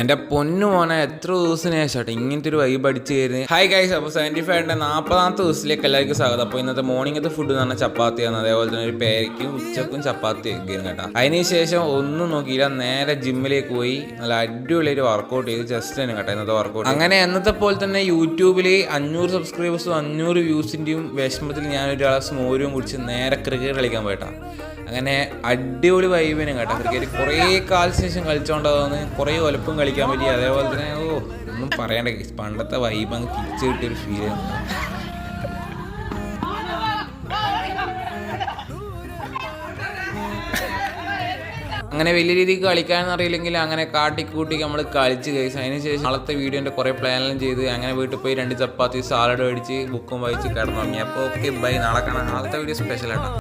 എന്റെ പൊന്നു മോനെ എത്ര ദിവസത്തിന് ശേഷം ഇങ്ങനത്തെ ഒരു വൈബ് അടിച്ചു കയറി. ഹായ് ഗൈസ്, അപ്പോൾ 75ന്റെ 40ാമത്തെ ദിവസത്തിലേക്ക് എല്ലാവർക്കും സ്വാഗതം. അപ്പോൾ ഇന്നത്തെ മോർണിംഗത്തെ ഫുഡ് എന്ന് പറഞ്ഞാൽ ചപ്പാത്തിയാണ്. അതേപോലെ തന്നെ ഒരു പേരയ്ക്കും ഉച്ചക്കും ചപ്പാത്തി ആയിരുന്നു കേട്ടോ. അതിനുശേഷം ഒന്നും നോക്കിയില്ല, നേരെ ജിമ്മിലേക്ക് പോയി നല്ല അടിപൊളി ഒരു വർക്കൗട്ട് ചെയ്ത് ജസ്റ്റ് തന്നെ കേട്ടോ ഇന്നത്തെ വർക്കൗട്ട്. അങ്ങനെ എന്നത്തെ പോലെ തന്നെ യൂട്യൂബിൽ 500 സബ്സ്ക്രൈബേഴ്സും 500 വ്യൂസിൻ്റെയും വിഷമത്തിൽ ഞാനൊരു ഗ്ലാസ് മോരും കുടിച്ച് നേരെ ക്രിക്കറ്റ് കളിക്കാൻ പോയിട്ടാ. അങ്ങനെ അടിപൊളി വൈബിനും കേട്ടോ. ക്രിക്കറ്റ് കുറേ കാലത്തിന് ശേഷം കളിച്ചോണ്ടാവുന്ന കുറേ ഒലപ്പും കളിക്കാൻ പറ്റി. അതേപോലെ തന്നെ ഒന്നും പറയണ്ട, പണ്ടത്തെ വൈബ് അങ്ങ് തിരിച്ചു കിട്ടിയൊരു ഫീൽ. അങ്ങനെ വലിയ രീതിക്ക് കളിക്കാനൊന്നും അറിയില്ലെങ്കിൽ അങ്ങനെ കാട്ടിക്കൂട്ടി നമ്മൾ കളിച്ച് കഴിച്ചു. അതിനുശേഷം നാളത്തെ വീഡിയോൻ്റെ കുറേ പ്ലാനെല്ലാം ചെയ്ത് അങ്ങനെ വീട്ടിൽ പോയി 2 ചപ്പാത്തി സാലഡ് മേടിച്ച് ബുക്കും വായിച്ച് കിടന്നു തുടങ്ങി. അപ്പോൾ ഓക്കെ ബൈ, നാളെ കാണാം. നാളത്തെ വീഡിയോ സ്പെഷ്യലായിട്ടാണ്.